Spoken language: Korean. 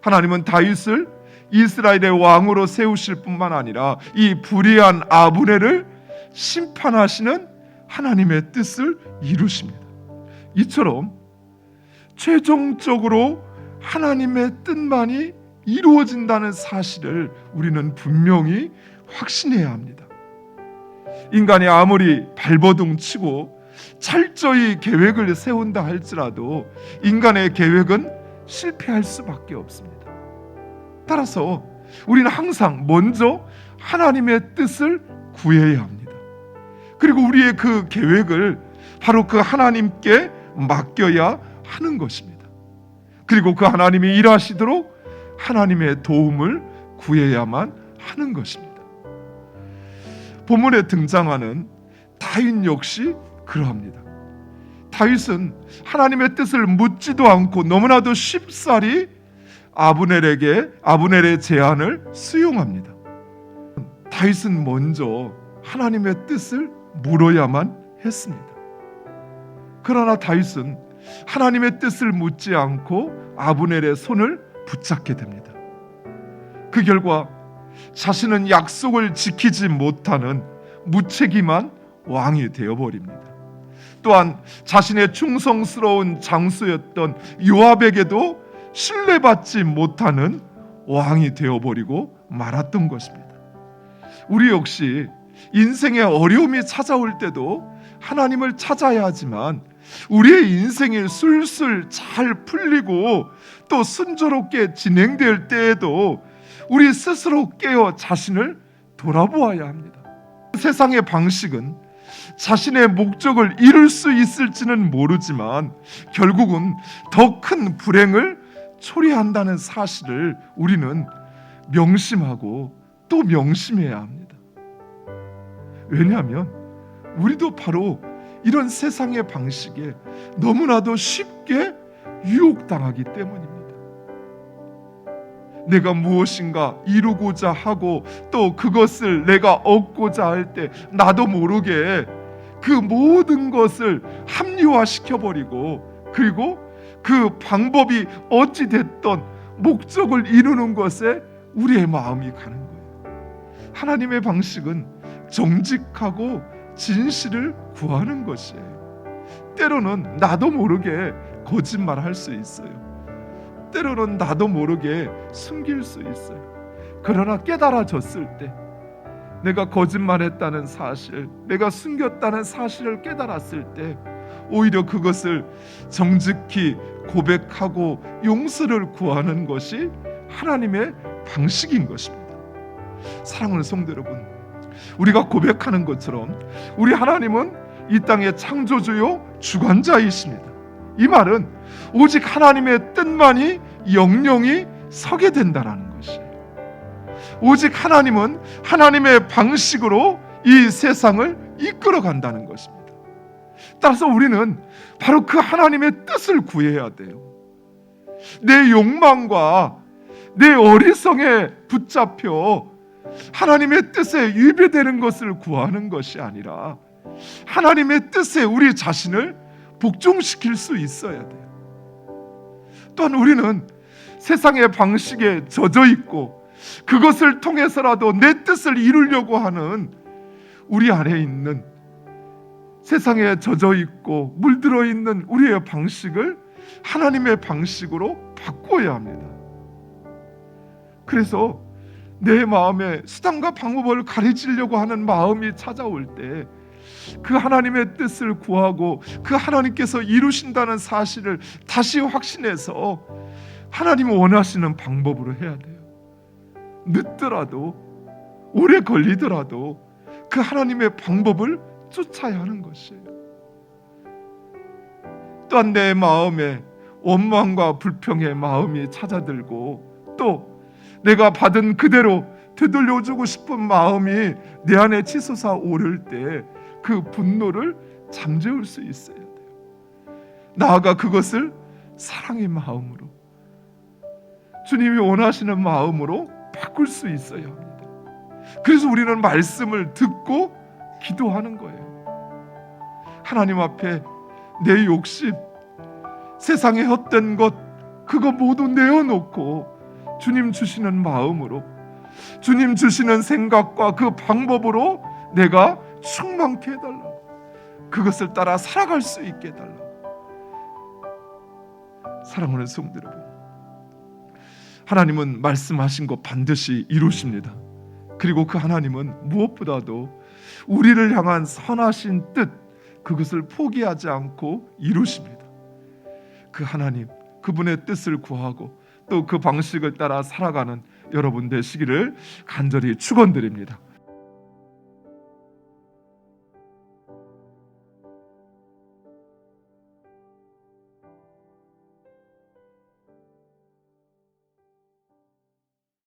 하나님은 다윗을 이스라엘의 왕으로 세우실 뿐만 아니라 이 불의한 아브넬을 심판하시는 하나님의 뜻을 이루십니다. 이처럼 최종적으로 하나님의 뜻만이 이루어진다는 사실을 우리는 분명히 확신해야 합니다. 인간이 아무리 발버둥 치고 철저히 계획을 세운다 할지라도 인간의 계획은 실패할 수밖에 없습니다. 따라서 우리는 항상 먼저 하나님의 뜻을 구해야 합니다. 그리고 우리의 그 계획을 바로 그 하나님께 맡겨야 하는 것입니다. 그리고 그 하나님이 일하시도록 하나님의 도움을 구해야만 하는 것입니다. 본문에 등장하는 다윗 역시 그러합니다. 다윗은 하나님의 뜻을 묻지도 않고 너무나도 쉽사리 아브넬의 제안을 수용합니다. 다윗은 먼저 하나님의 뜻을 물어야만 했습니다. 그러나 다윗은 하나님의 뜻을 묻지 않고 아브넬의 손을 붙잡게 됩니다. 그 결과 자신은 약속을 지키지 못하는 무책임한 왕이 되어버립니다. 또한 자신의 충성스러운 장수였던 요압에게도 신뢰받지 못하는 왕이 되어버리고 말았던 것입니다. 우리 역시 인생의 어려움이 찾아올 때도 하나님을 찾아야 하지만 우리의 인생이 술술 잘 풀리고 또 순조롭게 진행될 때에도 우리 스스로 깨어 자신을 돌아보아야 합니다. 세상의 방식은 자신의 목적을 이룰 수 있을지는 모르지만 결국은 더 큰 불행을 초래한다는 사실을 우리는 명심하고 또 명심해야 합니다. 왜냐하면 우리도 바로 이런 세상의 방식에 너무나도 쉽게 유혹당하기 때문입니다. 내가 무엇인가 이루고자 하고 또 그것을 내가 얻고자 할 때 나도 모르게 그 모든 것을 합리화시켜버리고 그리고 그 방법이 어찌 됐던 목적을 이루는 것에 우리의 마음이 가는 거예요. 하나님의 방식은 정직하고 진실을 구하는 것이에요. 때로는 나도 모르게 거짓말할 수 있어요. 때로는 나도 모르게 숨길 수 있어요. 그러나 깨달아졌을 때 내가 거짓말했다는 사실, 내가 숨겼다는 사실을 깨달았을 때 오히려 그것을 정직히 고백하고 용서를 구하는 것이 하나님의 방식인 것입니다. 사랑하는 성도 여러분, 우리가 고백하는 것처럼 우리 하나님은 이 땅의 창조주요 주관자이십니다. 이 말은 오직 하나님의 뜻만이 영영이 서게 된다라는 것이에요. 오직 하나님은 하나님의 방식으로 이 세상을 이끌어 간다는 것입니다. 따라서 우리는 바로 그 하나님의 뜻을 구해야 돼요. 내 욕망과 내 어리석에 붙잡혀 하나님의 뜻에 위배되는 것을 구하는 것이 아니라 하나님의 뜻에 우리 자신을 복종시킬 수 있어야 돼요. 또한 우리는 세상의 방식에 젖어 있고 그것을 통해서라도 내 뜻을 이루려고 하는 우리 안에 있는 세상에 젖어 있고 물들어 있는 우리의 방식을 하나님의 방식으로 바꿔야 합니다. 그래서 내 마음에 수단과 방법을 가르치려고 하는 마음이 찾아올 때 그 하나님의 뜻을 구하고 그 하나님께서 이루신다는 사실을 다시 확신해서 하나님이 원하시는 방법으로 해야 돼요. 늦더라도 오래 걸리더라도 그 하나님의 방법을 쫓아야 하는 것이에요. 또한 내 마음에 원망과 불평의 마음이 찾아들고 또 내가 받은 그대로 되돌려주고 싶은 마음이 내 안에 치솟아 오를 때 그 분노를 잠재울 수 있어야 돼요. 나아가 그것을 사랑의 마음으로 주님이 원하시는 마음으로 바꿀 수 있어야 합니다. 그래서 우리는 말씀을 듣고 기도하는 거예요. 하나님 앞에 내 욕심, 세상의 헛된 것 그거 모두 내어놓고 주님 주시는 마음으로, 주님 주시는 생각과 그 방법으로 내가 충만케 해달라고, 그것을 따라 살아갈 수 있게 해달라고. 사랑하는 성도 여러분, 하나님은 말씀하신 것 반드시 이루십니다. 그리고 그 하나님은 무엇보다도 우리를 향한 선하신 뜻, 그것을 포기하지 않고 이루십니다. 그 하나님, 그분의 뜻을 구하고 또 그 방식을 따라 살아가는 여러분 되시기를 간절히 축원드립니다.